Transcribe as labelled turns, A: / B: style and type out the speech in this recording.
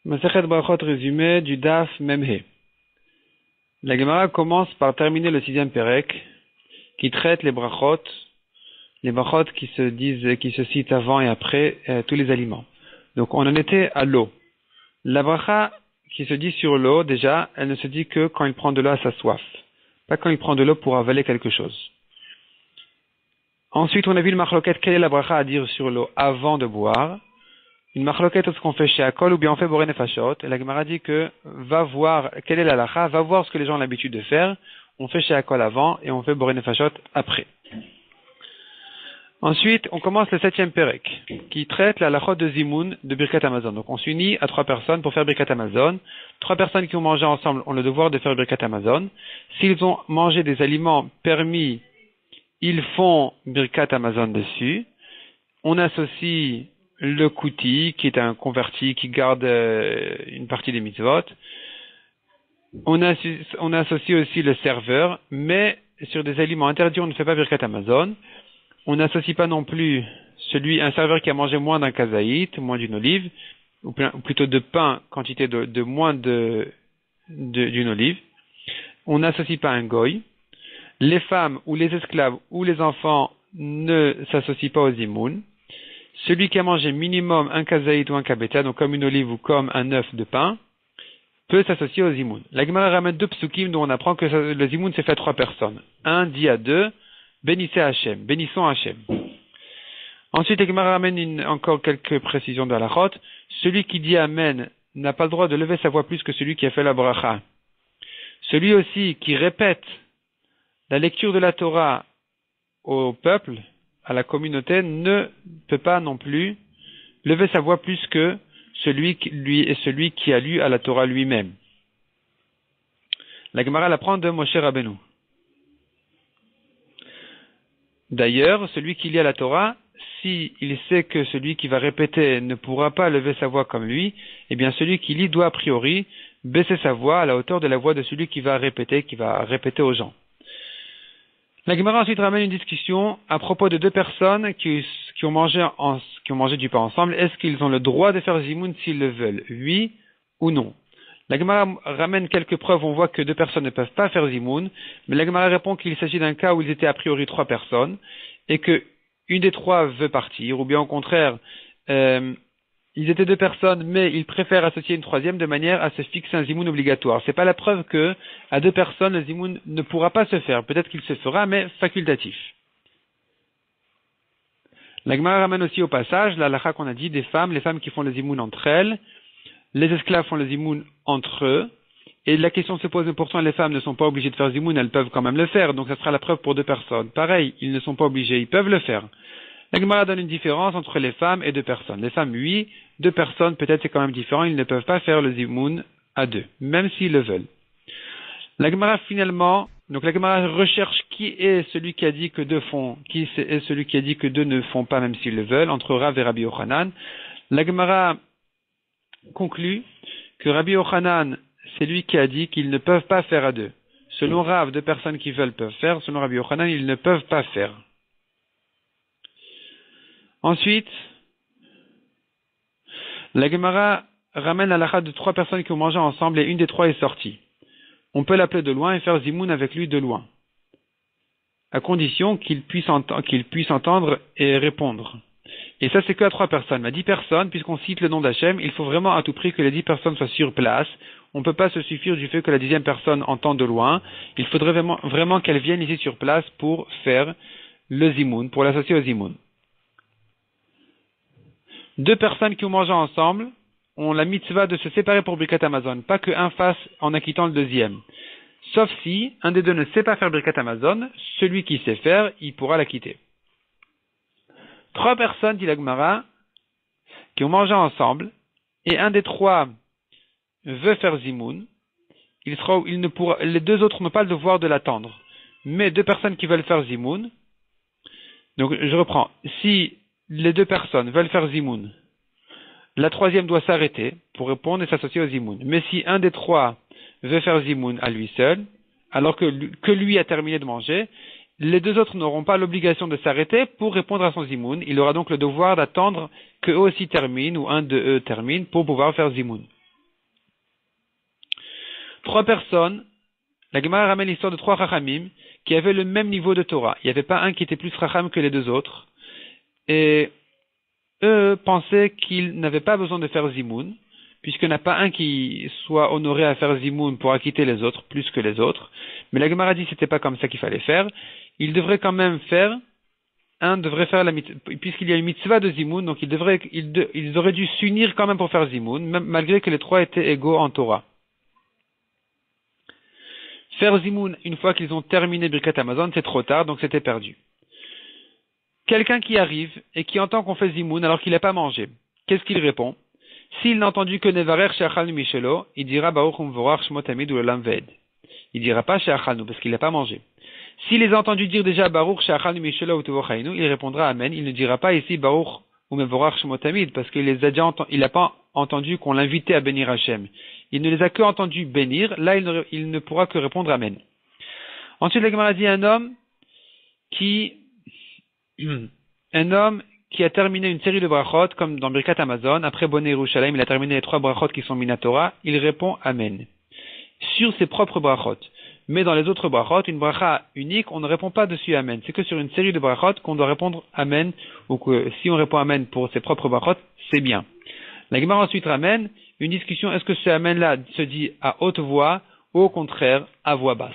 A: Masechet Brachot résumé du Daf Memhe. La Gemara commence par terminer le 6e Pérek, qui traite les brachot qui se citent avant et après tous les aliments. Donc on en était à l'eau. La bracha qui se dit sur l'eau, déjà, elle ne se dit que quand il prend de l'eau à sa soif, pas quand il prend de l'eau pour avaler quelque chose. Ensuite, on a vu le marloquette, quelle est la bracha à dire sur l'eau avant de boire. Une marloquette, est-ce qu'on fait chez Akol ou bien on fait Boré Nefashot. Et la Gemara dit que va voir, quelle est la lacha, va voir ce que les gens ont l'habitude de faire. On fait chez Akol avant et on fait Boré Nefashot après. Ensuite, on commence le 7e Pérek, qui traite la lachot de Zimoun de Birkat Hamazon. Donc on s'unit à 3 personnes pour faire Birkat Hamazon. 3 personnes qui ont mangé ensemble ont le devoir de faire Birkat Hamazon. S'ils ont mangé des aliments permis, ils font Birkat Hamazon dessus. On associe le kouti, qui est un converti qui garde une partie des mitzvot. On associe aussi le serveur, mais sur des aliments interdits, on ne fait pas Birkat Hamazon. On n'associe pas non plus un serveur qui a mangé moins d'un kazaït, moins d'une olive, ou plutôt de pain, quantité de moins d'une olive. On n'associe pas un goy. Les femmes ou les esclaves ou les enfants ne s'associent pas aux zimoun. Celui qui a mangé minimum un kazaït ou un kabeta, donc comme une olive ou comme un œuf de pain, peut s'associer aux zimoun. La Gemara ramène 2 psukim dont on apprend que le zimoun s'est fait à 3 personnes. Un dit à 2, bénissez Hachem, bénissons Hachem. Ensuite, la Gemara ramène encore quelques précisions de la halachot. Celui qui dit Amen n'a pas le droit de lever sa voix plus que celui qui a fait la bracha. Celui aussi qui répète la lecture de la Torah au peuple, à la communauté, ne peut pas non plus lever sa voix plus que celui qui a lu à la Torah lui-même. La Gemara l'apprend de Moshe Rabbeinu. D'ailleurs, celui qui lit à la Torah, s'il sait que celui qui va répéter ne pourra pas lever sa voix comme lui, eh bien celui qui lit doit a priori baisser sa voix à la hauteur de la voix de celui qui va répéter aux gens. La Gemara ensuite ramène une discussion à propos de 2 personnes qui ont mangé du pain ensemble. Est-ce qu'ils ont le droit de faire zimoun s'ils le veulent? Oui ou non? La Gemara ramène quelques preuves. On voit que 2 personnes ne peuvent pas faire zimoun, mais la Gemara répond qu'il s'agit d'un cas où ils étaient a priori 3 personnes et que une des 3 veut partir, ou bien au contraire, ils étaient 2 personnes, mais ils préfèrent associer une 3e de manière à se fixer un zimoun obligatoire. C'est pas la preuve que à 2 personnes le zimoun ne pourra pas se faire. Peut-être qu'il se fera, mais facultatif. La Gemara ramène aussi au passage la halakha qu'on a dit des femmes, les femmes qui font le zimoun entre elles, les esclaves font le zimoun entre eux, et la question se pose, mais pourtant les femmes ne sont pas obligées de faire zimoun, elles peuvent quand même le faire, donc ça sera la preuve pour 2 personnes. Pareil, ils ne sont pas obligés, ils peuvent le faire. La Gemara donne une différence entre les femmes et 2 personnes. Les femmes, oui, 2 personnes, peut-être c'est quand même différent, ils ne peuvent pas faire le zimoun à 2, même s'ils le veulent. La Gemara finalement, donc la Gemara recherche qui est celui qui a dit que 2 font, qui est celui qui a dit que 2 ne font pas même s'ils le veulent, entre Rav et Rabbi Yochanan. La Gemara conclut que Rabbi Yochanan, c'est lui qui a dit qu'ils ne peuvent pas faire à 2. Selon Rav, 2 personnes qui veulent peuvent faire, selon Rabbi Yochanan, ils ne peuvent pas faire. Ensuite, la Gemara ramène la halakha de 3 personnes qui ont mangé ensemble et une des 3 est sortie. On peut l'appeler de loin et faire zimoun avec lui de loin, à condition qu'il puisse entendre et répondre. Et ça, c'est que à 3 personnes. Mais à 10 personnes, puisqu'on cite le nom d'Hachem, il faut vraiment à tout prix que les 10 personnes soient sur place. On ne peut pas se suffire du fait que la 10e personne entend de loin. Il faudrait vraiment qu'elle vienne ici sur place pour faire le zimoun, pour l'associer au zimoun. 2 personnes qui ont mangé ensemble ont la mitzvah de se séparer pour Birkat Hamazon, pas qu'un fasse en acquittant le 2e. Sauf si un des 2 ne sait pas faire Birkat Hamazon, celui qui sait faire, il pourra l'acquitter. 3 personnes, dit la Gemara, qui ont mangé ensemble, et un des 3 veut faire zimoun, les 2 autres n'ont pas le devoir de l'attendre. Mais 2 personnes qui veulent faire zimoun, donc je reprends, si les 2 personnes veulent faire zimoun, la 3e doit s'arrêter pour répondre et s'associer au zimoun. Mais si un des 3 veut faire zimoun à lui seul, alors que lui a terminé de manger, les 2 autres n'auront pas l'obligation de s'arrêter pour répondre à son zimoun. Il aura donc le devoir d'attendre qu'eux aussi terminent ou un de eux termine pour pouvoir faire zimoun. 3 personnes, la Gemara ramène l'histoire de 3 Chachamim qui avaient le même niveau de Torah. Il n'y avait pas un qui était plus Chacham que les 2 autres. Et eux pensaient qu'ils n'avaient pas besoin de faire Zimoun, puisqu'il n'y en a pas un qui soit honoré à faire Zimoun pour acquitter les autres plus que les autres. Mais la Gemara dit que c'était pas comme ça qu'il fallait faire. Il devrait quand même faire, un devrait faire la mitzvah, puisqu'il y a une mitzvah de Zimoun, donc ils auraient dû s'unir quand même pour faire Zimoun, même malgré que les 3 étaient égaux en Torah. Faire Zimoun une fois qu'ils ont terminé Birkat Hamazon, c'est trop tard, donc c'était perdu. Quelqu'un qui arrive et qui entend qu'on fait Zimoun alors qu'il n'a pas mangé, qu'est-ce qu'il répond? S'il n'a entendu que Nevarer She'achalnu Mishelo, il dira Baruch Umvorach Shmot Hamid ou Olam Ved. Il dira pas She'achalnu parce qu'il n'a pas mangé. S'il les a entendus dire déjà Baruch She'achalnu Mishelo ou Tevochainu, il répondra Amen. Il ne dira pas ici Baruch Umvorach Shmot Hamid parce qu'il les a déjà il n'a pas entendu qu'on l'invitait à bénir Hachem. Il ne les a que entendus bénir. Là, il ne pourra que répondre Amen. Ensuite, la Gemara dit un homme qui a terminé une série de brachot, comme dans Birkat Hamazon, après Bonnet Yerushalayim, il a terminé les 3 brachot qui sont Minatora, il répond Amen. Sur ses propres brachot. Mais dans les autres brachot, une bracha unique, on ne répond pas dessus Amen. C'est que sur une série de brachot qu'on doit répondre Amen, ou que si on répond Amen pour ses propres brachot, c'est bien. La Gemara ensuite ramène une discussion, est-ce que ce Amen-là se dit à haute voix, ou au contraire, à voix basse.